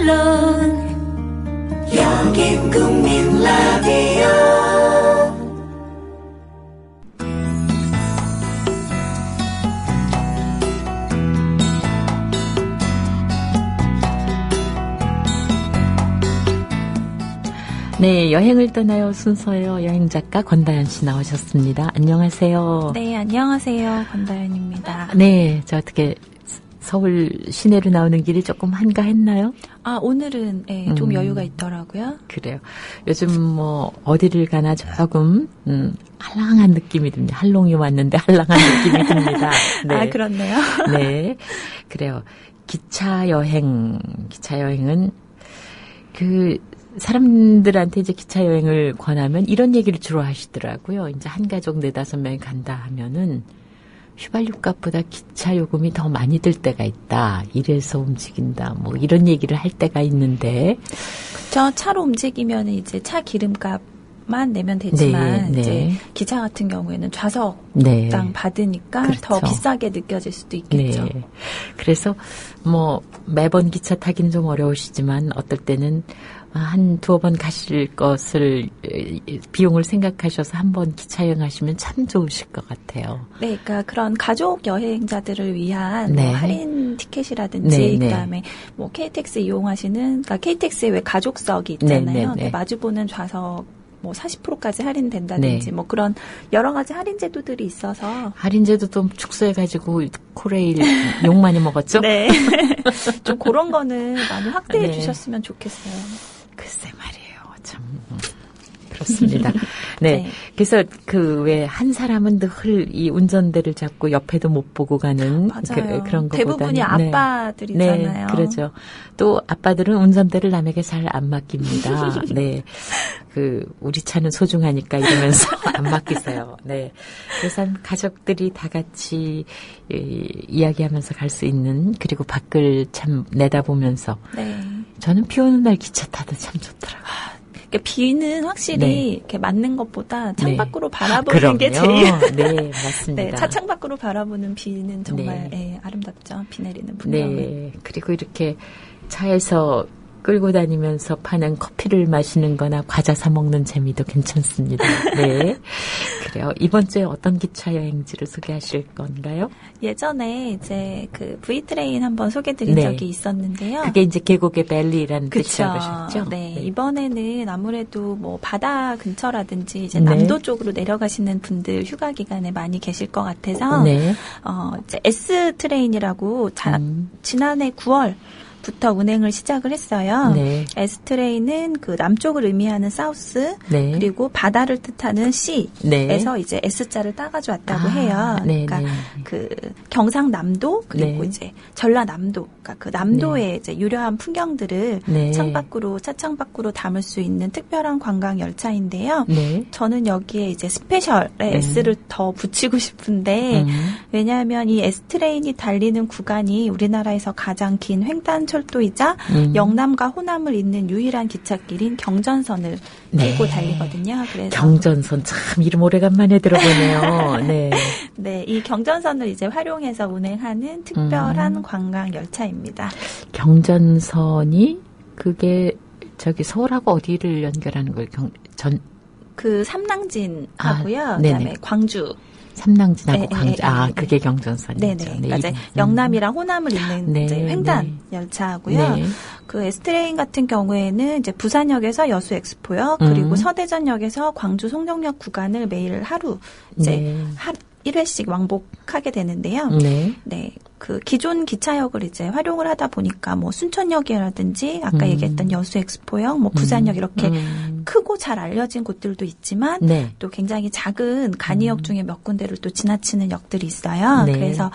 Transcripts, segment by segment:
물론 여긴 국민 라디오. 네, 여행을 떠나요 순서요. 여행작가 권다연 씨 나오셨습니다. 안녕하세요. 네, 안녕하세요. 권다연입니다. 네, 저 어떻게 서울 시내로 나오는 길이 조금 한가했나요? 아, 오늘은 네, 좀 여유가 있더라고요. 그래요. 요즘 뭐 어디를 가나 조금 한량한 느낌이 듭니다. 한롱이 왔는데 한량한 느낌이 듭니다. 네. 아, 그렇네요. 네, 그래요. 기차 여행은 사람들한테 이제 기차 여행을 권하면 이런 얘기를 주로 하시더라고요. 이제 한 가족 4-5명이 간다 하면은 휘발유 값보다 기차 요금이 더 많이 들 때가 있다. 이래서 움직인다. 뭐 이런 얘기를 할 때가 있는데. 그쵸. 차로 움직이면 이제 차 기름값만 내면 되지만 네, 이제 네. 기차 같은 경우에는 좌석당 네. 받으니까 그렇죠. 더 비싸게 느껴질 수도 있겠죠. 네. 그래서 뭐 매번 기차 타기는 좀 어려우시지만 어떨 때는 한 2번 가실 것을 비용을 생각하셔서 한번 기차 여행하시면 참 좋으실 것 같아요. 네, 그러니까 그런 가족 여행자들을 위한 네. 뭐 할인 티켓이라든지 네, 네. 그다음에 뭐 KTX 이용하시는 그러니까 KTX에 왜 가족석이 있잖아요. 네, 네, 네. 마주보는 좌석 뭐 40%까지 할인된다든지 네. 뭐 그런 여러 가지 할인 제도들이 있어서 할인제도 좀 축소해가지고 코레일 욕 많이 먹었죠? 네. 좀 그런 거는 많이 확대해 네. 주셨으면 좋겠어요. 글쎄 말이에요. 참 그렇습니다. 네. 네. 그래서 왜 한 사람은 늘 이 운전대를 잡고 옆에도 못 보고 가는 맞아요. 그런 거보다는 대부분이 아빠들이잖아요. 네, 그렇죠. 또 아빠들은 운전대를 남에게 잘 안 맡깁니다. 네. 우리 차는 소중하니까 이러면서 안 맡기세요. 네. 그래서 가족들이 다 같이 이야기하면서 갈 수 있는 그리고 밖을 참 내다보면서 네. 저는 비 오는 날 기차 타도 참 좋더라고요. 그러니까 비는 확실히 네. 이렇게 맞는 것보다 창 네. 밖으로 바라보는 게 제일 네, 맞습니다. 네, 차창 밖으로 바라보는 비는 정말 네. 예, 아름답죠. 비 내리는 풍경은. 네. 그리고 이렇게 차에서 끌고 다니면서 파는 커피를 마시는 거나 과자 사 먹는 재미도 괜찮습니다. 네. 그래요. 이번 주에 어떤 기차 여행지를 소개하실 건가요? 예전에 이제 그 V트레인 한번 소개드린 네. 적이 있었는데요. 그게 이제 계곡의 벨리라는 그쵸. 뜻이라고 하셨죠? 네. 이번에는 아무래도 뭐 바다 근처라든지 이제 네. 남도 쪽으로 내려가시는 분들 휴가 기간에 많이 계실 것 같아서 네. 이제 S트레인이라고 지난해 9월부터 운행을 시작을 했어요. 네. S트레인은 그 남쪽을 의미하는 사우스 네. 그리고 바다를 뜻하는 C에서 네. 이제 S자를 따가지고 왔다고 해요. 네, 그러니까 네. 그 경상남도 그리고 네. 이제 전라남도, 그러니까 그 남도의 이제 유려한 풍경들을 네. 차창 밖으로 담을 수 있는 특별한 관광 열차인데요. 네. 저는 여기에 이제 스페셜의 S를 더 붙이고 싶은데 왜냐하면 이 S트레인이 달리는 구간이 우리나라에서 가장 긴 횡단철도이자 영남과 호남을 잇는 유일한 기찻길인 경전선을 끼고 네. 달리거든요. 그래서 경전선 참 이름 오래간만에 들어보네요. 네. 네, 이 경전선을 이제 활용해서 운행하는 특별한 관광 열차입니다. 경전선이 그게 저기 서울하고 어디를 연결하는 거예요? 그 삼랑진하고요. 아, 그다음에 네네. 광주. 삼랑진하고 네, 광주. 네, 아, 네, 그게 경전선이죠. 네네. 그러니까 이제 영남이랑 호남을 잇는 네, 이제 횡단 네. 열차고요. 네. 그 S트레인 같은 경우에는 이제 부산역에서 여수 엑스포역 그리고 서대전역에서 광주 송정역 구간을 매일 하루 이제 네. 1회씩 왕복하게 되는데요. 네. 네. 그 기존 기차역을 이제 활용을 하다 보니까 뭐 순천역이라든지 아까 얘기했던 여수 엑스포역, 뭐 부산역 이렇게 크고 잘 알려진 곳들도 있지만 네. 또 굉장히 작은 간이역 중에 몇 군데를 또 지나치는 역들이 있어요. 네. 그래서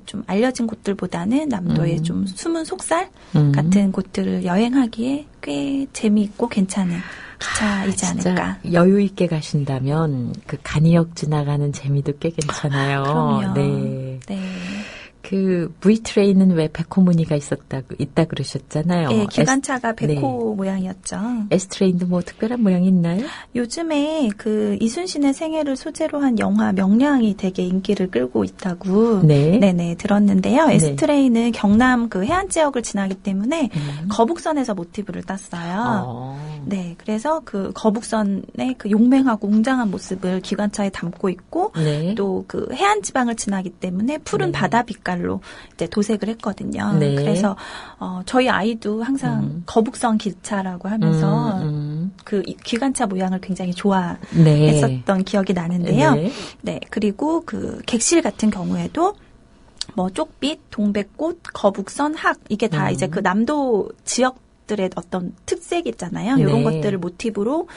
좀 알려진 곳들보다는 남도의 좀 숨은 속살 같은 곳들을 여행하기에 꽤 재미있고 괜찮은 기차이지 않을까. 여유 있게 가신다면 그 간이역 지나가는 재미도 꽤 괜찮아요. 그럼요. 네. 네. 그 V트레인은 왜 백호무늬가 있다 그러셨잖아요. 예, 기관차가 백호 모양이었죠. S트레인도 뭐 특별한 모양이 있나요? 요즘에 그 이순신의 생애를 소재로 한 영화 명량이 되게 인기를 끌고 있다고 네네 들었는데요. S트레인은 경남 그 해안 지역을 지나기 때문에 거북선에서 모티브를 땄어요. 네, 그래서 그 거북선의 그 용맹하고 웅장한 모습을 기관차에 담고 있고 또 그 해안 지방을 지나기 때문에 푸른 바다 빛깔로 이제 도색을 했거든요. 그래서 저희 아이도 항상 거북선 기차라고 하면서 그 기관차 모양을 굉장히 좋아했었던 기억이 나는데요. 네, 그리고 그 객실 같은 경우에도 뭐 쪽빛, 동백꽃, 거북선, 학 이게 다 이제 그 남도 지역들의 어떤 특색 있잖아요. 이런 것들을 모티브로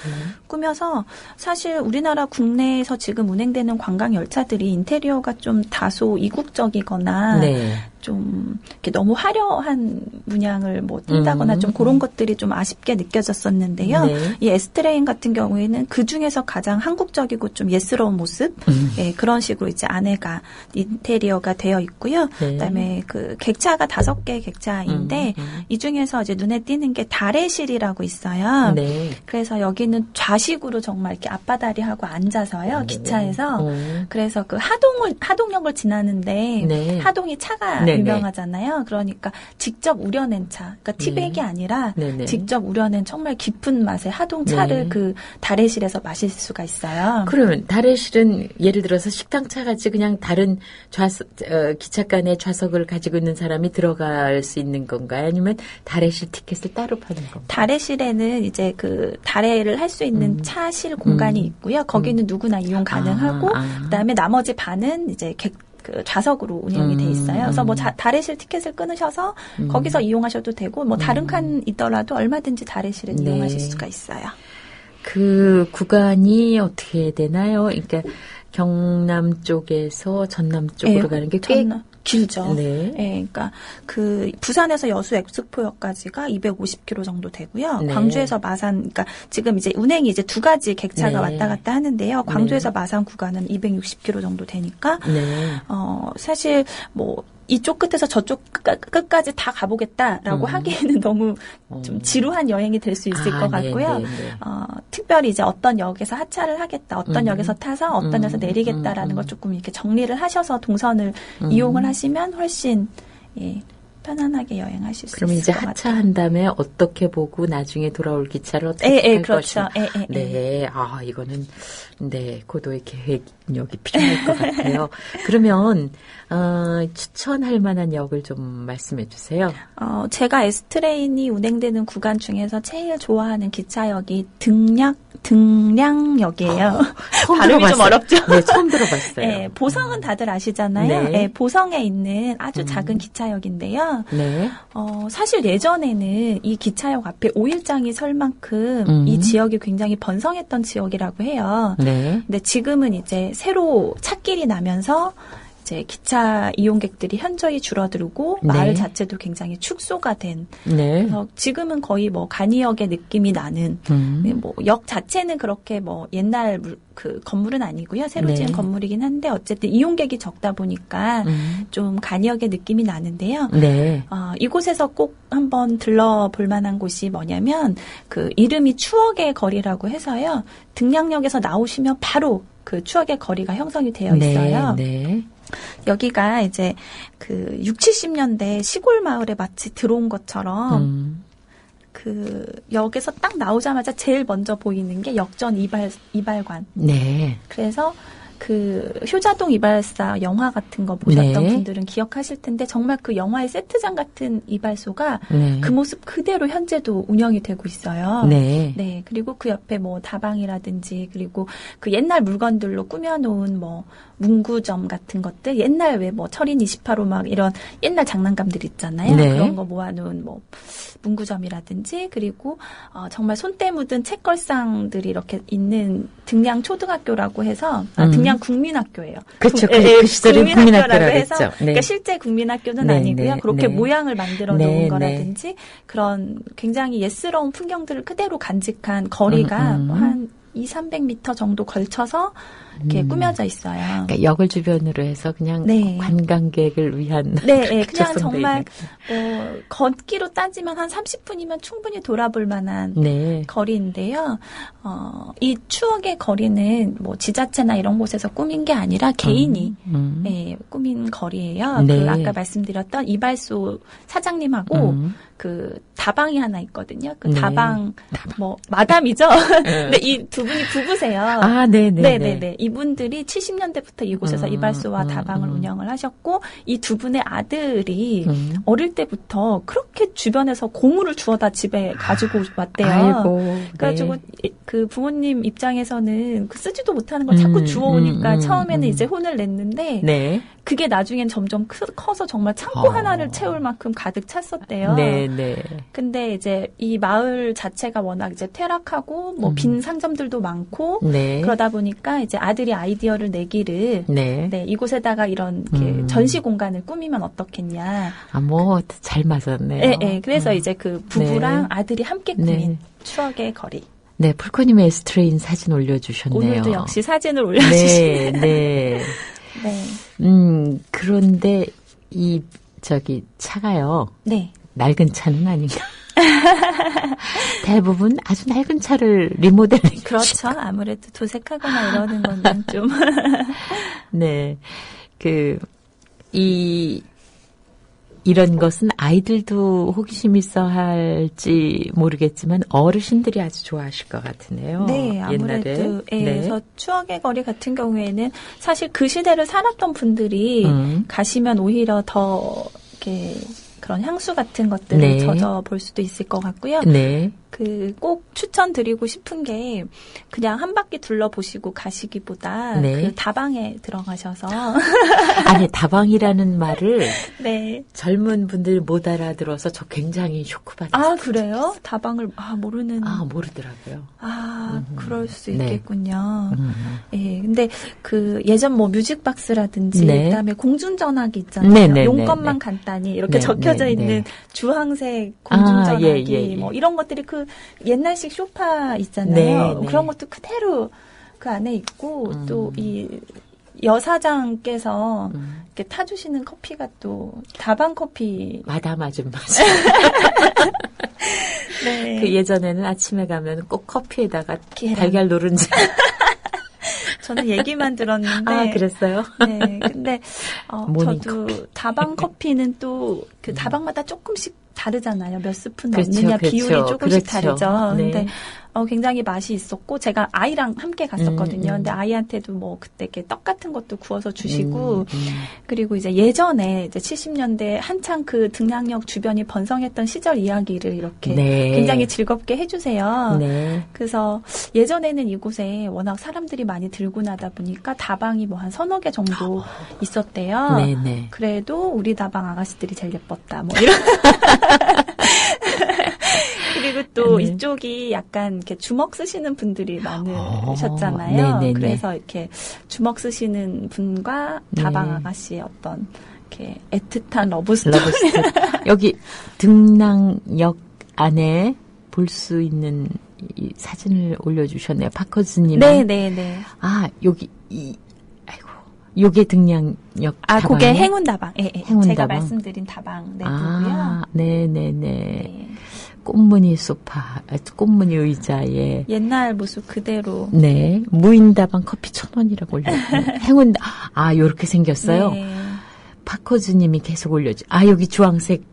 꾸며서 사실 우리나라 국내에서 지금 운행되는 관광 열차들이 인테리어가 좀 다소 이국적이거나 좀 이렇게 너무 화려한 문양을 뭐 띈다거나 좀 그런 것들이 좀 아쉽게 느껴졌었는데요. 이 S트레인 같은 경우에는 그 중에서 가장 한국적이고 좀 예스러운 모습, 그런 식으로 이제 안에가 인테리어가 되어 있고요. 그다음에 그 객차가 5개 객차인데 이 중에서 이제 눈에 띄는 게 다래실이라고 있어요. 그래서 여기는 좌식으로 정말 이렇게 앞바다리하고 앉아서요 기차에서 그래서 그 하동역을 지나는데 하동이 차가 유명하잖아요. 그러니까 직접 우려낸 차, 그러니까 티백이 아니라 직접 우려낸 정말 깊은 맛의 하동차를 그 다래실에서 마실 수가 있어요. 그러면 다래실은 예를 들어서 식당차 같이 그냥 다른 기차간의 좌석을 가지고 있는 사람이 들어갈 수 있는 건가요? 아니면 다래실 티켓을 따로 파는 건가요? 다래실에는 이제 그 다래를 할 수 있는 차실 공간이 있고요. 거기는 누구나 이용 가능하고 그다음에 나머지 반은 이제 그 좌석으로 운영이 돼 있어요. 그래서 뭐 다래실 티켓을 끊으셔서 거기서 이용하셔도 되고 뭐 다른 칸 있더라도 얼마든지 다래실을 이용하실 수가 있어요. 그 구간이 어떻게 되나요? 그러니까 경남 쪽에서 전남 쪽으로 가는 게 꽤 길죠. 그러니까 그 부산에서 여수 엑스포역까지가 250km 정도 되고요. 광주에서 마산, 그러니까 지금 이제 운행이 이제 2가지 객차가 왔다 갔다 하는데요. 광주에서 마산 구간은 260km 정도 되니까 사실 뭐 이쪽 끝에서 저쪽 끝까지 다 가보겠다라고 하기에는 너무 좀 지루한 여행이 될 수 있을 것 같고요. 특별히 이제 어떤 역에서 하차를 하겠다, 어떤 역에서 타서 어떤 역에서 내리겠다라는 걸 조금 이렇게 정리를 하셔서 동선을 이용을 하시면 훨씬 편안하게 여행하실 수 있을 것 같아요. 그럼 이제 하차한 다음에 어떻게 보고 나중에 돌아올 기차를 어떻게 할 그렇죠. 것인가. 이거는 고도의 계획력이 필요할 것 같아요. 그러면 추천할 만한 역을 좀 말씀해 주세요. 제가 S트레인이 운행되는 구간 중에서 제일 좋아하는 기차역이 등량역이에요. 발음이 좀 어렵죠? 네, 처음 들어봤어요. 보성은 다들 아시잖아요. 보성에 있는 아주 작은 기차역인데요. 사실 예전에는 이 기차역 앞에 오일장이 설 만큼 이 지역이 굉장히 번성했던 지역이라고 해요. 근데 지금은 이제 새로 찻길이 나면서 이제 기차 이용객들이 현저히 줄어들고 마을 자체도 굉장히 축소가 된. 그래서 지금은 거의 뭐 간이역의 느낌이 나는 뭐 역 자체는 그렇게 뭐 옛날 그 건물은 아니고요. 새로 지은 건물이긴 한데 어쨌든 이용객이 적다 보니까 좀 간이역의 느낌이 나는데요. 이곳에서 꼭 한번 들러볼 만한 곳이 뭐냐면 그 이름이 추억의 거리라고 해서요. 등량역에서 나오시면 바로 그 추억의 거리가 형성이 되어 있어요. 여기가 이제 그 60, 70년대 시골 마을에 마치 들어온 것처럼 그 역에서 딱 나오자마자 제일 먼저 보이는 게 역전 이발관. 그래서 그 효자동 이발사 영화 같은 거 보셨던 분들은 기억하실 텐데 정말 그 영화의 세트장 같은 이발소가 그 모습 그대로 현재도 운영이 되고 있어요. 그리고 그 옆에 뭐 다방이라든지 그리고 그 옛날 물건들로 꾸며놓은 뭐 문구점 같은 것들 옛날 왜 뭐 철인 28호 막 이런 옛날 장난감들 있잖아요. 그런 거 모아놓은 뭐 문구점이라든지 그리고 정말 손때 묻은 책걸상들이 이렇게 있는 등량 초등학교라고 해서 등량 국민학교예요. 그렇죠. 그 시절에 국민학교라고 해서 그러니까 실제 국민학교는 아니고요. 그렇게 모양을 만들어 놓은 거라든지 그런 굉장히 예스러운 풍경들을 그대로 간직한 거리가 한 200~300m 정도 걸쳐서 이렇게 꾸며져 있어요. 그러니까 역을 주변으로 해서 그냥 네. 관광객을 위한 네, 그냥 조성돼 정말 있는. 걷기로 따지면 한 30분이면 충분히 돌아볼 만한 네. 거리인데요. 이 추억의 거리는 뭐 지자체나 이런 곳에서 꾸민 게 아니라 개인이 예, 꾸민 거리예요. 네. 그 아까 말씀드렸던 이발소 사장님하고 그 다방이 하나 있거든요. 그 네. 다방 뭐 마담이죠. 근데 이 두 분이 부부세요. 아, 네네. 네네네. 이분들이 70년대부터 이곳에서 이발소와 다방을 운영을 하셨고 이 두 분의 아들이 어릴 때부터 그렇게 주변에서 고무를 주워다 집에 가지고 왔대요. 아이고. 그래가지고 네. 그 부모님 입장에서는 그 쓰지도 못하는 걸 자꾸 주워오니까 처음에는 이제 혼을 냈는데 네. 그게 나중엔 점점 커서 정말 창고 하나를 채울 만큼 가득 찼었대요. 네네. 근데 이제 이 마을 자체가 워낙 이제 퇴락하고 뭐 빈 상점들도 많고 네. 그러다 보니까 이제 아들이 아이디어를 내기를 네. 네, 이곳에다가 이런 이렇게 전시 공간을 꾸미면 어떻겠냐. 아, 뭐, 잘 맞았네요. 네, 네. 그래서 이제 그 부부랑 네. 아들이 함께 꾸민 네. 추억의 거리. 네, 풀코님의 에스트레인 사진 올려주셨네요. 오늘도 역시 사진을 올려주시네요. 네, 네. 네. 그런데 이, 차가요. 네. 낡은 차는 아닌가. 대부분 아주 낡은 차를 리모델링. 그렇죠. 아무래도 도색하거나 이러는 거는 좀. 네. 이런 것은 아이들도 호기심 있어 할지 모르겠지만 어르신들이 아주 좋아하실 것 같으네요. 네, 아무래도. 예, 그래서 추억의 거리 같은 경우에는 사실 그 시대를 살았던 분들이 가시면 오히려 더 이렇게 그런 향수 같은 것들을 네. 젖어 볼 수도 있을 것 같고요. 네. 꼭 추천드리고 싶은 게 그냥 한 바퀴 둘러보시고 가시기보다 네. 그 다방에 들어가셔서 아니, 다방이라는 말을 네. 젊은 분들이 못 알아들어서 저 굉장히 쇼크받았어요. 아, 그래요? 다방을 모르는 모르더라고요. 그럴 수 네. 있겠군요. 예, 근데 그 예전 뭐 뮤직박스라든지 네. 그다음에 공중전화기 있잖아요. 네, 네, 용건만 네, 네. 간단히 이렇게 네, 적혀져 네, 있는 네. 주황색 공중전화기 예. 뭐 이런 것들이 그 옛날식 소파 있잖아요. 네, 네. 그런 것도 그대로 그 안에 있고 또 이 여사장께서 이렇게 타주시는 커피가 또 다방 커피. 마담 아줌마. 네. 그 예전에는 아침에 가면 꼭 커피에다가 계란. 달걀 노른자. 저는 얘기만 들었는데. 아, 그랬어요? 네. 근데, 모닝 저도 다방 커피는 또 그 다방마다 조금씩 다르잖아요. 몇 스푼 그렇죠, 넣느냐 그렇죠. 비율이 조금씩 그렇죠. 다르죠. 네. 근데 굉장히 맛이 있었고 제가 아이랑 함께 갔었거든요. 근데 아이한테도 뭐 그때 이렇게 떡 같은 것도 구워서 주시고 그리고 이제 예전에 이제 70년대 한창 그 등량역 주변이 번성했던 시절 이야기를 이렇게 네. 굉장히 즐겁게 해주세요. 네. 그래서 예전에는 이곳에 워낙 사람들이 많이 들고 나다 보니까 다방이 뭐 한 서너 개 정도 있었대요. 네네. 그래도 우리 다방 아가씨들이 제일 예뻤다. 뭐 이런. 그리고 또 네. 이쪽이 약간 이렇게 주먹 쓰시는 분들이 많으셨잖아요. 네네네. 그래서 이렇게 주먹 쓰시는 분과 다방 네. 아가씨의 어떤 이렇게 애틋한 러브 스토리. 여기 등랑역 안에 볼 수 있는 이 사진을 올려주셨네요. 파커즈님. 네네네. 아, 여기, 요게 등량역. 그게 행운다방. 예, 예. 행운다방. 제가 말씀드린 다방 내부고요. 네네네. 네. 꽃무늬 소파, 꽃무늬 의자에. 옛날 모습 그대로. 네. 무인다방 커피 1,000원이라고 올렸어요. 요렇게 생겼어요. 네. 파커즈님이 계속 여기 주황색.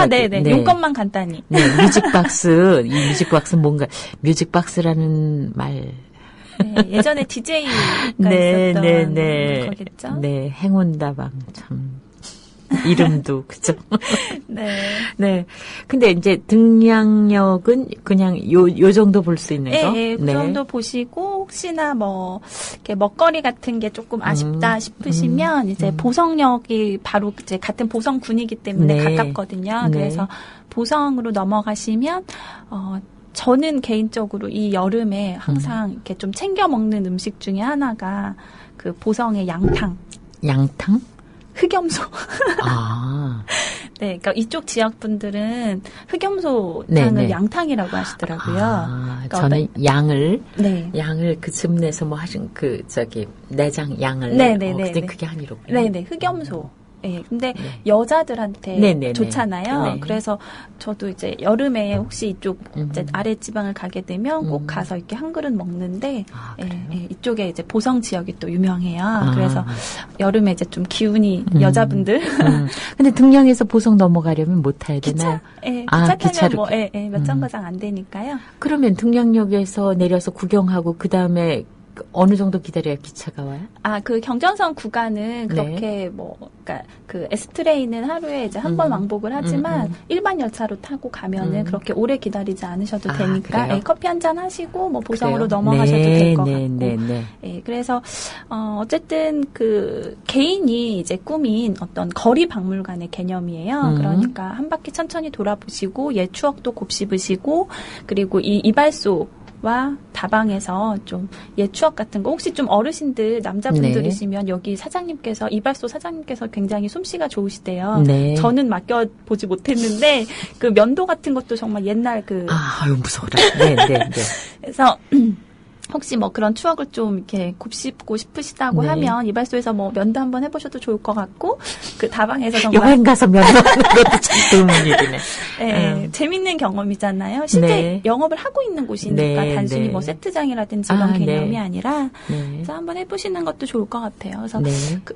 네네. 네. 용건만 간단히. 네, 뮤직박스. 이 뮤직박스 뭔가, 뮤직박스라는 말. 네, 예전에 DJ가 네, 있었던 네, 네. 거겠죠? 네, 행운다방 참 이름도 그죠? 네. 네. 근데 이제 등량역은 그냥 요 정도 볼 수 있는 거. 네, 그 정도 보시고 혹시나 뭐 이렇게 먹거리 같은 게 조금 아쉽다 싶으시면 이제 보성역이 바로 이제 같은 보성군이기 때문에 네. 가깝거든요. 네. 그래서 보성으로 넘어가시면 저는 개인적으로 이 여름에 항상 이렇게 좀 챙겨 먹는 음식 중에 하나가 그 보성의 양탕. 양탕? 흑염소. 네, 그러니까 이쪽 지역 분들은 흑염소탕을 네네. 양탕이라고 하시더라고요. 그러니까 저는 양을 네. 그 즙내서 뭐 하신 내장 양을 네네네. 근데 그게 아니로군요. 네네, 흑염소. 네, 근데 네. 여자들한테 네네네. 좋잖아요. 네. 그래서 저도 이제 여름에 혹시 이쪽 이제 아래 지방을 가게 되면 꼭 가서 이렇게 한 그릇 먹는데, 이쪽에 이제 보성 지역이 또 유명해요. 그래서 여름에 이제 좀 기운이 여자분들. 근데 등량에서 보성 넘어가려면 못 타야 되나요? 기차 타면 기차로. 뭐, 몇 정거장 안 되니까요. 그러면 등량역에서 내려서 구경하고 그 다음에 어느 정도 기다려야 기차가 와요? 그 경전선 구간은 그렇게 그러니까 그 S트레인은 하루에 이제 한 번 왕복을 하지만 일반 열차로 타고 가면은 그렇게 오래 기다리지 않으셔도 되니까 커피 한 잔 하시고 뭐 보성으로 그래요? 넘어가셔도 될 것 같고. 네. 그래서 어쨌든 그 개인이 이제 꾸민 어떤 거리 박물관의 개념이에요. 그러니까 한 바퀴 천천히 돌아보시고 옛 추억도 곱씹으시고 그리고 이 이발소 와 다방에서 좀 옛 추억 같은 거 혹시 좀 어르신들 남자분들이시면 여기 사장님께서 이발소 사장님께서 굉장히 솜씨가 좋으시대요. 네. 저는 맡겨보지 못했는데 그 면도 같은 것도 정말 옛날 아유 무서워라. 네. 그래서 혹시 뭐 그런 추억을 좀 이렇게 곱씹고 싶으시다고 하면 이발소에서 뭐 면도 한번 해보셔도 좋을 것 같고 그 다방에서 정말 여행 가서 면도하는 것도 참 좋은 일이네. 재밌는 경험이잖아요. 실제 영업을 하고 있는 곳이니까 단순히 뭐 세트장이라든지 이런 개념이 아니라 그래서 한번 해보시는 것도 좋을 것 같아요. 그래서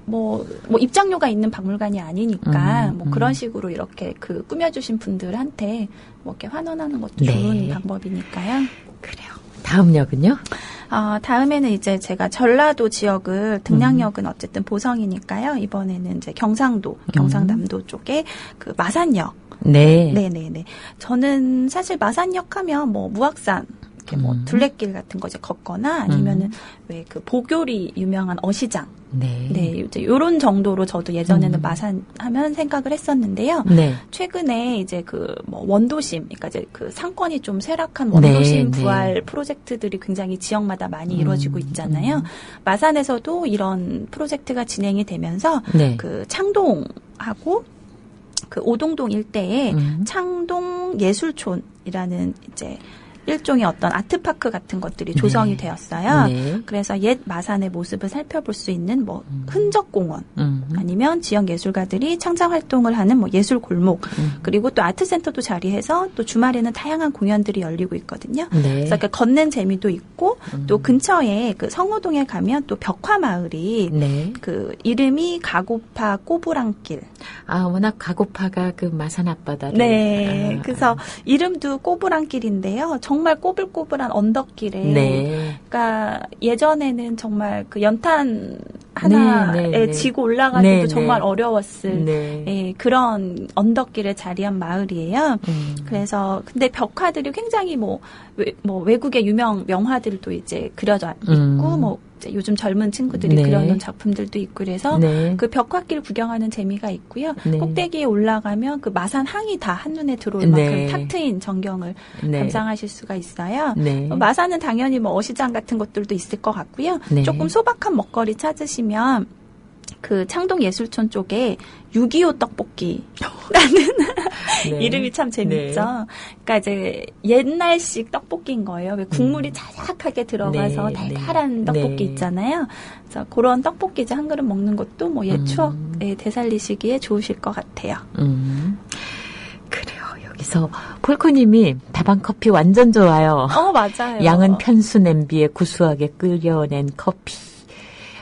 뭐 입장료가 있는 박물관이 아니니까 뭐 그런 식으로 이렇게 꾸며주신 분들한테 뭐 이렇게 환원하는 것도 좋은 방법이니까요. 그래요. 다음 역은요? 다음에는 이제 제가 전라도 지역을 등량역은 어쨌든 보성이니까요. 이번에는 이제 경상남도 쪽에 그 마산역. 네네네. 저는 사실 마산역 하면 뭐 무악산, 이렇게 뭐 둘레길 같은 거 이제 걷거나 아니면은 왜 그 보교리 유명한 어시장. 이제 요런 정도로 저도 예전에는 마산 하면 생각을 했었는데요. 최근에 이제 뭐 원도심, 그러니까 이제 그 상권이 좀 쇠락한 원도심 부활 프로젝트들이 굉장히 지역마다 많이 이루어지고 있잖아요. 마산에서도 이런 프로젝트가 진행이 되면서 그 창동하고 그 오동동 일대에 창동 예술촌이라는 이제 일종의 어떤 아트파크 같은 것들이 조성이 되었어요. 그래서 옛 마산의 모습을 살펴볼 수 있는 뭐 흔적공원 아니면 지역 예술가들이 창작 활동을 하는 뭐 예술 골목 그리고 또 아트센터도 자리해서 또 주말에는 다양한 공연들이 열리고 있거든요. 그래서 그 걷는 재미도 있고 또 근처에 그 성호동에 가면 또 벽화마을이 그 이름이 가고파 꼬부랑길. 워낙 가고파가 그 마산 앞바다를. 그래서 이름도 꼬부랑길인데요. 정말 꼬불꼬불한 언덕길에, 그러니까 예전에는 정말 그 연탄 하나에 지고 올라가기도 정말 어려웠을 그런 언덕길에 자리한 마을이에요. 그래서 근데 벽화들이 굉장히 뭐 외국의 유명 명화들도 이제 그려져 있고 뭐 이제 요즘 젊은 친구들이 그려놓은 작품들도 있고 그래서 그 벽화길 구경하는 재미가 있고요. 꼭대기에 올라가면 그 마산 항이 다 한눈에 들어올 만큼 탁 트인 전경을 감상하실 수가 있어요. 마산은 당연히 뭐 어시장 같은 것들도 있을 것 같고요. 조금 소박한 먹거리 찾으시면 그 창동 예술촌 쪽에 6.25 떡볶이라는 이름이 참 재밌죠. 그러니까 이제 옛날식 떡볶이인 거예요. 왜 국물이 자작하게 들어가서 달달한 떡볶이 있잖아요. 그래서 그런 떡볶이 이제 한 그릇 먹는 것도 뭐 옛 추억에 되살리시기에 좋으실 것 같아요. 그래요. 여기서 폴코님이 다방 커피 완전 좋아요. 맞아요. 양은 편수 냄비에 구수하게 끓여낸 커피.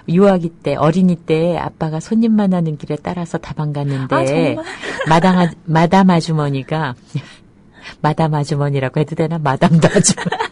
유아기 때, 어린이 때 아빠가 손님만 하는 길에 따라서 다방 갔는데, 마담 아주머니가, 마담 아주머니라고 해도 되나? 마담도 아주머니.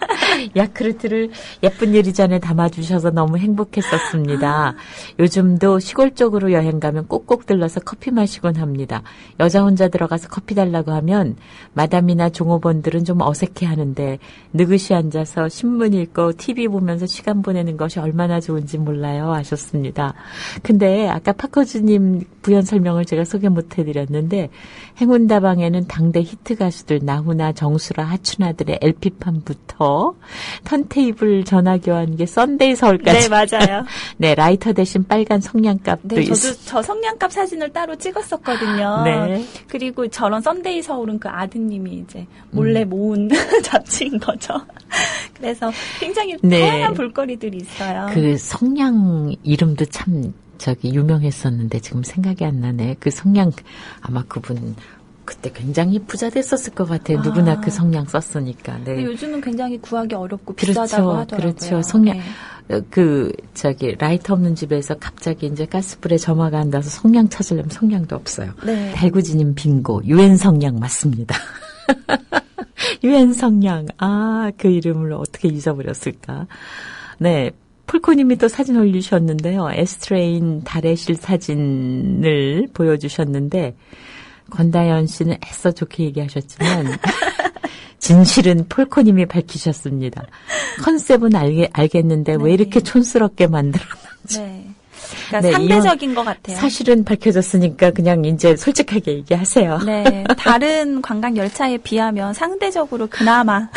야크르트를 예쁜 유리잔에 담아주셔서 너무 행복했었습니다. 요즘도 시골 쪽으로 여행 가면 꼭꼭 들러서 커피 마시곤 합니다. 여자 혼자 들어가서 커피 달라고 하면 마담이나 종업원들은 좀 어색해하는데 느긋이 앉아서 신문 읽고 TV 보면서 시간 보내는 것이 얼마나 좋은지 몰라요 하셨습니다. 근데 아까 파커즈님 부연 설명을 제가 소개 못해드렸는데 행운다방에는 당대 히트 가수들 나훈아, 정수라, 하춘아들의 LP판부터 턴테이블 전화 교환기 썬데이 서울까지. 네, 맞아요. 네, 라이터 대신 빨간 성냥갑도 네, 저도 있어요. 저 성냥갑 사진을 따로 찍었었거든요. 네. 그리고 저런 썬데이 서울은 그 아드님이 이제 몰래 모은 잡지인 거죠. 그래서 굉장히 네. 다양한 볼거리들이 있어요. 그 성냥 이름도 참 유명했었는데 지금 생각이 안 나네. 그 성냥 아마 그분 그때 굉장히 부자 됐었을 것 같아요. 누구나 그 성냥 썼으니까. 네. 근데 요즘은 굉장히 구하기 어렵고 그렇죠, 비싸다고 하더라고요. 그렇죠. 성냥 네. 라이터 없는 집에서 갑자기 이제 가스불에 점화가 안 닿아서 성냥 찾으려면 성냥도 없어요. 네. 달구지님 빙고 유엔 성냥 맞습니다. 유엔 성냥. 그 이름을 어떻게 잊어버렸을까? 네. 폴코님이 또 사진 올리셨는데요. 에스트레인 달의실 사진을 보여주셨는데 권다연 씨는 애써 좋게 얘기하셨지만 진실은 폴코님이 밝히셨습니다. 컨셉은 알겠는데 네. 왜 이렇게 촌스럽게 만들었는지. 네. 그러니까 네, 상대적인 것 같아요. 사실은 밝혀졌으니까 그냥 이제 솔직하게 얘기하세요. 네, 다른 관광 열차에 비하면 상대적으로 그나마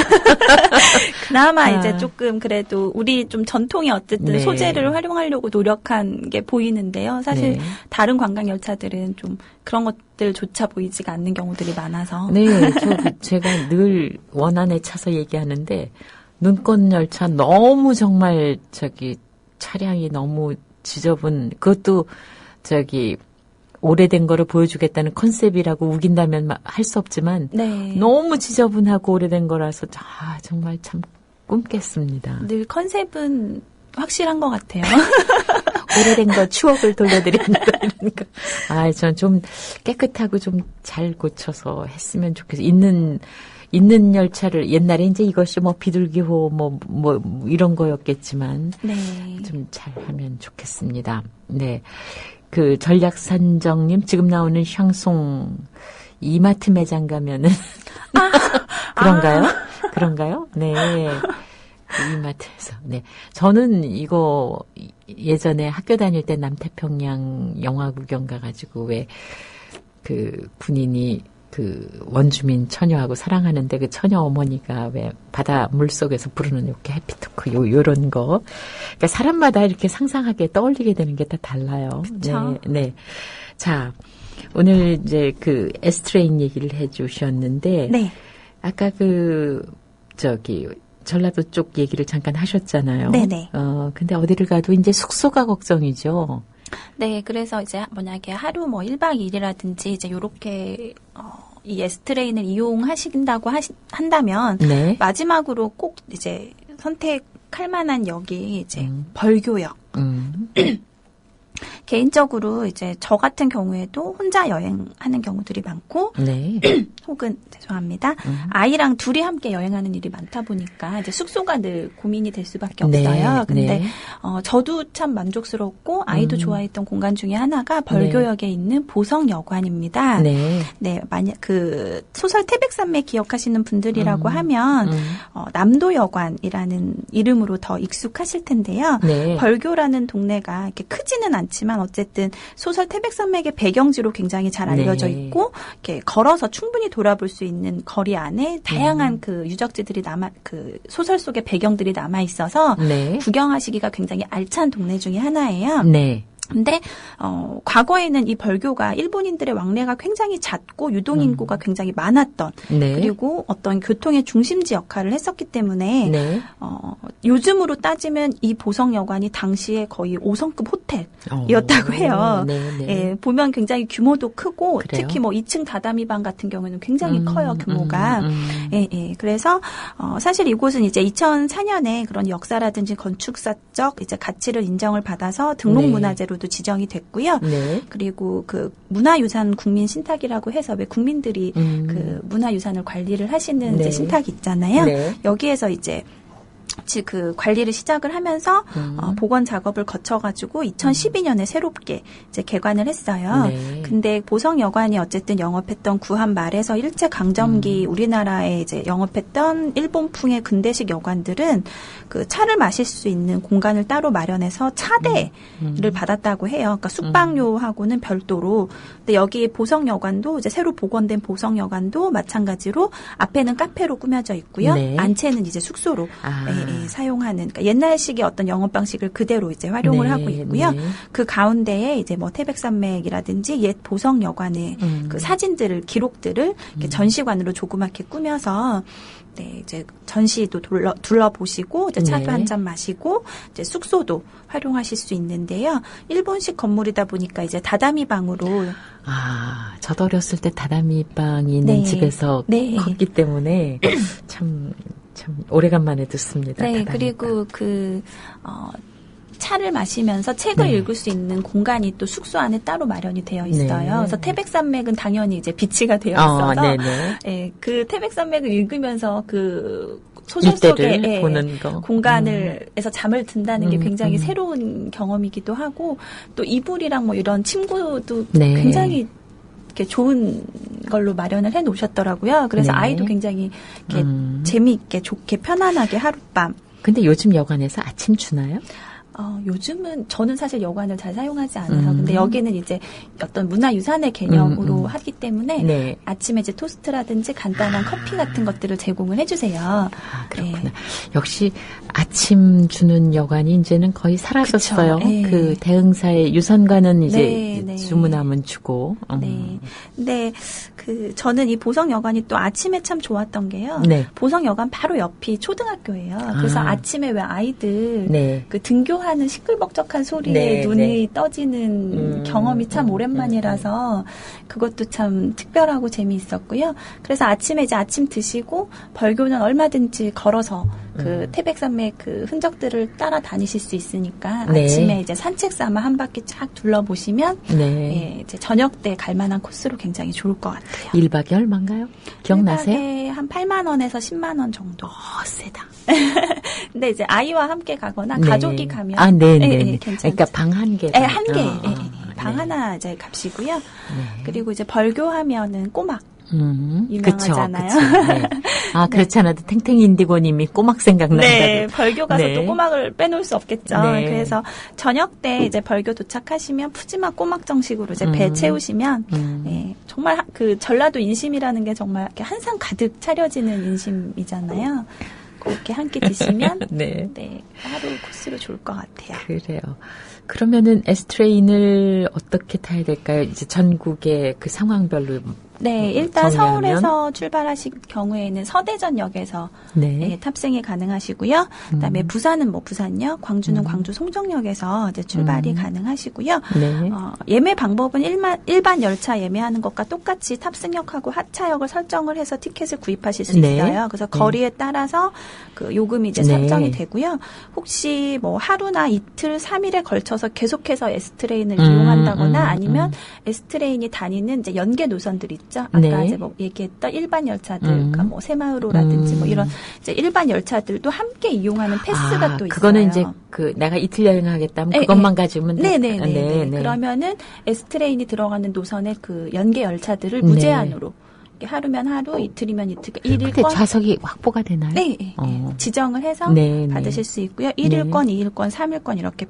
이제 조금 그래도 우리 좀 전통의 어쨌든 네. 소재를 활용하려고 노력한 게 보이는데요. 사실 네. 다른 관광 열차들은 좀 그런 것들조차 보이지가 않는 경우들이 많아서. 네, 제가 늘 원안에 차서 얘기하는데 눈꽃 열차 너무 정말 차량이 너무 지저분, 그것도 오래된 거를 보여주겠다는 컨셉이라고 우긴다면 할 수 없지만 네. 너무 지저분하고 오래된 거라서 정말 참 꿈깼습니다. 늘 컨셉은 확실한 것 같아요. 오래된 거 추억을 돌려드린다 이러니까 전 좀 깨끗하고 좀 잘 고쳐서 했으면 좋겠어요. 있는 열차를 옛날에 이제 이것이 비둘기호 이런 거였겠지만 네. 좀 잘하면 좋겠습니다. 네. 그 전략산정님 지금 나오는 샹송 이마트 매장 가면은 그런가요? 네. 이마트에서. 네. 저는 이거 예전에 학교 다닐 때 남태평양 영화 구경 가가지고 왜 그 군인이 그 원주민 처녀하고 사랑하는데 그 처녀 어머니가 왜 바다 물속에서 부르는 이렇게 해피토크 요런 거. 그러니까 사람마다 이렇게 상상하게 떠올리게 되는 게 다 달라요. 그쵸. 네. 네. 자, 오늘 이제 그 에스트레인 얘기를 해 주셨는데 네. 아까 전라도 쪽 얘기를 잠깐 하셨잖아요. 네네. 근데 어디를 가도 이제 숙소가 걱정이죠. 네, 그래서 이제 만약에 하루 1박 2일이라든지 이제 요렇게 이 에스트레인을 이용하신다고 한다면 네. 마지막으로 꼭 이제 선택할 만한 역이 이제 벌교역. 개인적으로 이제 저 같은 경우에도 혼자 여행하는 경우들이 많고, 네. 혹은 죄송합니다. 아이랑 둘이 함께 여행하는 일이 많다 보니까 이제 숙소가 늘 고민이 될 수밖에 네, 없어요. 근데 네. 저도 참 만족스럽고 아이도 좋아했던 공간 중에 하나가 벌교역에 있는 보성여관입니다. 네. 네, 만약 그 소설 태백산맥 기억하시는 분들이라고 하면 남도여관이라는 이름으로 더 익숙하실 텐데요. 네. 벌교라는 동네가 이렇게 크지는 않지만 어쨌든 소설 태백산맥의 배경지로 굉장히 잘 알려져 네. 있고 이렇게 걸어서 충분히 돌아볼 수 있는 거리 안에 다양한 그 유적지들이 그 소설 속의 배경들이 남아 있어서 네. 구경하시기가 굉장히 알찬 동네 중에 하나예요. 네. 근데 과거에는 이 벌교가 일본인들의 왕래가 굉장히 잦고 유동 인구가 굉장히 많았던 네. 그리고 어떤 교통의 중심지 역할을 했었기 때문에 네. 요즘으로 따지면 이 보성여관이 당시에 거의 5성급 호텔이었다고 해요. 네, 네. 예, 보면 굉장히 규모도 크고 그래요? 특히 2층 다다미방 같은 경우는 굉장히 커요, 규모가. 예, 예. 그래서 사실 이곳은 이제 2004년에 그런 역사라든지 건축사적 이제 가치를 인정을 받아서 등록문화재로도 지정이 됐고요. 네. 그리고 그 문화유산 국민신탁이라고 해서 왜 국민들이 그 문화유산을 관리를 하시는 네. 이제 신탁이 있잖아요. 네. 여기에서 이제 그 관리를 시작을 하면서 복원 작업을 거쳐가지고 2012년에 새롭게 이제 개관을 했어요. 네. 근데 보성여관이 어쨌든 영업했던 구한 말에서 일제 강점기 우리나라에 이제 영업했던 일본풍의 근대식 여관들은 그 차를 마실 수 있는 공간을 따로 마련해서 차대를 받았다고 해요. 그러니까 숙박료하고는 별도로. 근데 여기 보성여관도 이제 새로 복원된 보성여관도 마찬가지로 앞에는 카페로 꾸며져 있고요. 네. 안채는 이제 숙소로 아. 사용하는 그러니까 옛날식의 어떤 영업 방식을 그대로 이제 활용을 네, 하고 있고요. 네. 그 가운데에 이제 뭐 태백산맥이라든지 옛 보성여관의 그 사진들을 기록들을 이렇게 전시관으로 조그맣게 꾸며서 네, 이제 전시도 둘러보시고 이제 차도 네. 한 잔 마시고 이제 숙소도 활용하실 수 있는데요. 일본식 건물이다 보니까 이제 다다미 방으로 저도 어렸을 때 다다미 방이 있는 네. 집에서 네. 컸기 때문에 참 오래간만에 듣습니다. 네, 다다미 그리고 차를 마시면서 책을 네. 읽을 수 있는 공간이 또 숙소 안에 따로 마련이 되어 있어요. 네. 그래서 태백산맥은 당연히 이제 비치가 되어 방. 있어서 네네. 예, 그 태백산맥을 읽으면서 그 소설 속에 일대를 보는 거. 공간에서 잠을 든다는 게 굉장히 새로운 경험이기도 하고 또 이불이랑 뭐 이런 침구도 네. 굉장히 이렇게 좋은 걸로 마련을 해 놓으셨더라고요. 그래서 네. 아이도 굉장히 이렇게 재미있게 좋게 편안하게 하룻밤. 근데 요즘 여관에서 아침 주나요? 요즘은 저는 사실 여관을 잘 사용하지 않아서 근데 여기는 이제 어떤 문화유산의 개념으로 하기 때문에 네. 아침에 이제 토스트라든지 간단한 커피 같은 것들을 제공을 해주세요. 그렇구나. 네. 역시 아침 주는 여관이 이제는 거의 사라졌어요. 그쵸. 네. 그 대흥사의 유선관은 이제 네, 네. 주문하면 주고. 네. 근데 저는 이 보성여관이 또 아침에 참 좋았던 게요. 네. 보성여관 바로 옆이 초등학교예요. 그래서 아침에 왜 아이들 네. 그 등교하는 시끌벅적한 소리에 네, 눈이 네. 떠지는 경험이 참 오랜만이라서 그것도 참 특별하고 재미있었고요. 그래서 아침에 이제 아침 드시고 벌교는 얼마든지 걸어서 그 태백산맥 그 흔적들을 따라 다니실 수 있으니까 네. 아침에 이제 산책 삼아 한 바퀴 쫙 둘러보시면 네. 예, 이제 저녁 때 갈 만한 코스로 굉장히 좋을 것 같아요. 1박에 얼마인가요? 기억나세요? 1박에 한 8만 원에서 10만 원 정도. 세다. 근데 이제 아이와 함께 가거나 네. 가족이 가면 네네. 괜찮죠. 그러니까 방 한 개. 한 개. 방 하나 이제 값이고요. 그리고 이제 벌교하면은 꼬막. 유명하잖아요. 그쵸. 네. 그렇지 않아도 탱탱 인디고님이 꼬막 생각난다고. 네, 벌교 가서 네. 또 꼬막을 빼놓을 수 없겠죠. 네. 그래서 저녁 때 이제 벌교 도착하시면 푸짐한 꼬막 정식으로 이제 배 채우시면 예, 정말 그 전라도 인심이라는 게 정말 이렇게 한 상 가득 차려지는 인심이잖아요. 그렇게 한 끼 드시면 네. 하루 코스로 좋을 것 같아요. 그래요. 그러면은 에스트레인을 어떻게 타야 될까요? 이제 전국의 그 상황별로. 네, 일단 정리하면? 서울에서 출발하실 경우에는 서대전역에서 네. 탑승이 가능하시고요. 그다음에 부산은 부산역, 광주는 광주 송정역에서 이제 출발이 가능하시고요. 네. 예매 방법은 일반 열차 예매하는 것과 똑같이 탑승역하고 하차역을 설정을 해서 티켓을 구입하실 수 네. 있어요. 그래서 거리에 따라서 그 요금이 이제 네. 설정이 되고요. 혹시 하루나 이틀, 3일에 걸쳐서 계속해서 에스트레인을 이용한다거나 아니면 에스트레인이 다니는 이제 연계 노선들이 있죠. 아까 네. 이제 얘기했던 일반 열차들, 그러니까 새마을호라든지 이런 이제 일반 열차들도 함께 이용하는 패스가 또 있어요. 그거는 이제 내가 이틀 여행하겠다면 그것만 가지면 네네네. 그러면은 에스트레인이 들어가는 노선의 그 연계 열차들을 무제한으로 하루면 하루, 이틀이면 이틀, 근데 1일권 좌석이 확보가 되나요? 네, 지정을 해서 네, 받으실 수 있고요. 1일권, 2일권, 3일권 이렇게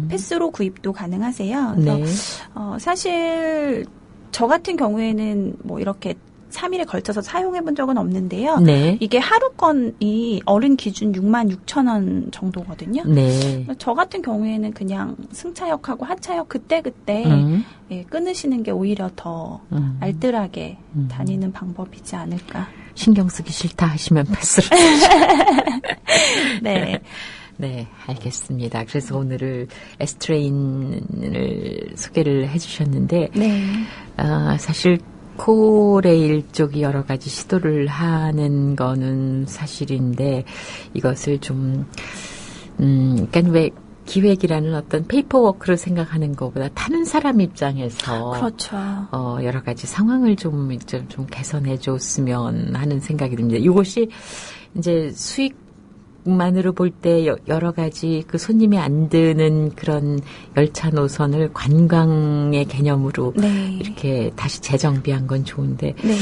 패스로 구입도 가능하세요. 그래서 네. 사실 저 같은 경우에는 이렇게 3일에 걸쳐서 사용해 본 적은 없는데요. 네. 이게 하루권이 어른 기준 66,000원 정도거든요. 네. 저 같은 경우에는 그냥 승차역하고 하차역 그때그때 끊으시는 게 오히려 더 알뜰하게 다니는 방법이지 않을까. 신경 쓰기 싫다 하시면 패스로. 네. 네, 알겠습니다. 그래서 오늘을 에스트레인을 소개를 해주셨는데, 네. 사실 코레일 쪽이 여러 가지 시도를 하는 거는 사실인데, 이것을 좀, 그러니까 왜 기획이라는 어떤 페이퍼워크를 생각하는 것보다 타는 사람 입장에서 그렇죠. 여러 가지 상황을 좀 개선해 줬으면 하는 생각이 듭니다. 이것이 이제 수익 가족만으로 볼 때 여러 가지 그 손님이 안 드는 그런 열차 노선을 관광의 개념으로 네. 이렇게 다시 재정비한 건 좋은데 네.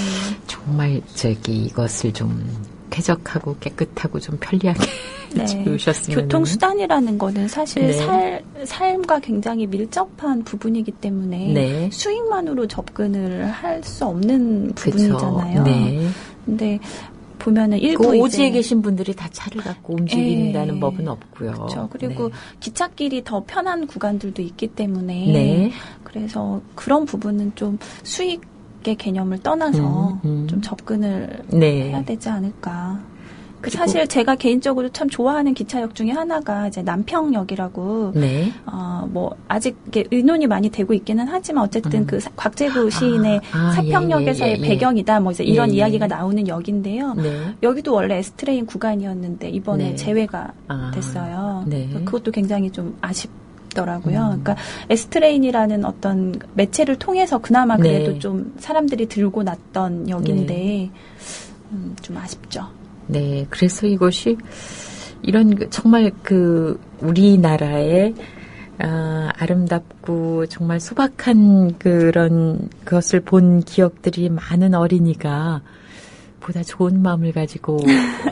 정말 이것을 좀 쾌적하고 깨끗하고 좀 편리하게 네. 지으셨으면. 교통수단이라는 거는 사실 네. 삶과 굉장히 밀접한 부분이기 때문에 네. 수익만으로 접근을 할 수 없는 그쵸. 부분이잖아요. 네. 근데 보면은 일부 그 이제 오지에 계신 분들이 다 차를 갖고 움직인다는 네. 법은 없고요. 그렇죠. 그리고 네. 기찻길이 더 편한 구간들도 있기 때문에 네. 그래서 그런 부분은 좀 수익의 개념을 떠나서 좀 접근을 네. 해야 되지 않을까. 그리고- 사실 제가 개인적으로 참 좋아하는 기차역 중에 하나가 이제 남평역이라고 네. 뭐 아직 이게 의논이 많이 되고 있기는 하지만 어쨌든 그 곽재구 시인의 사평역에서의 예. 배경이다 뭐 이제 이런 예. 이야기가 나오는 역인데요. 네. 여기도 원래 S트레인 구간이었는데 이번에 네. 제외가 아, 됐어요. 네. 그것도 굉장히 좀 아쉽더라고요. 그러니까 S트레인이라는 어떤 매체를 통해서 그나마 그래도 네. 좀 사람들이 들고 났던 역인데 좀 아쉽죠. 네, 그래서 이것이 이런 정말 우리나라의 아름답고 정말 소박한 그런 것을 본 기억들이 많은 어린이가 보다 좋은 마음을 가지고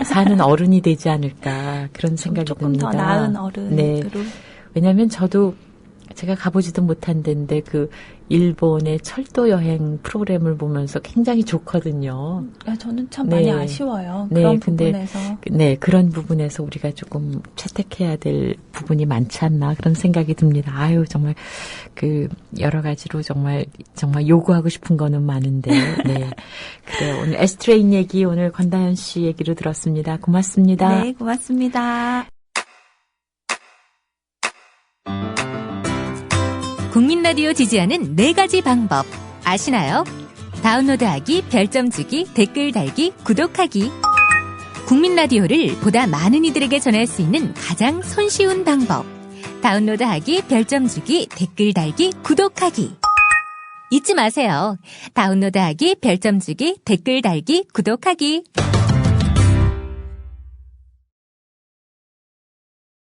사는 어른이 되지 않을까 그런 생각이 조금 듭니다. 더 나은 어른으로. 네, 왜냐하면 저도 제가 가보지도 못한 데인데 일본의 철도 여행 프로그램을 보면서 굉장히 좋거든요. 저는 참 네. 많이 아쉬워요. 네, 그런 근데 부분에서. 네, 그런 부분에서 우리가 조금 채택해야 될 부분이 많지 않나 그런 생각이 듭니다. 아유, 정말 여러 가지로 정말 요구하고 싶은 거는 많은데. 네. 그래요. 오늘 S트레인 얘기 오늘 권다현 씨 얘기로 들었습니다. 고맙습니다. 네, 고맙습니다. 국민 라디오 지지하는 4가지 방법 아시나요? 다운로드하기, 별점 주기, 댓글 달기, 구독하기. 국민 라디오를 보다 많은 이들에게 전할 수 있는 가장 손쉬운 방법. 다운로드하기, 별점 주기, 댓글 달기, 구독하기. 잊지 마세요. 다운로드하기, 별점 주기, 댓글 달기, 구독하기.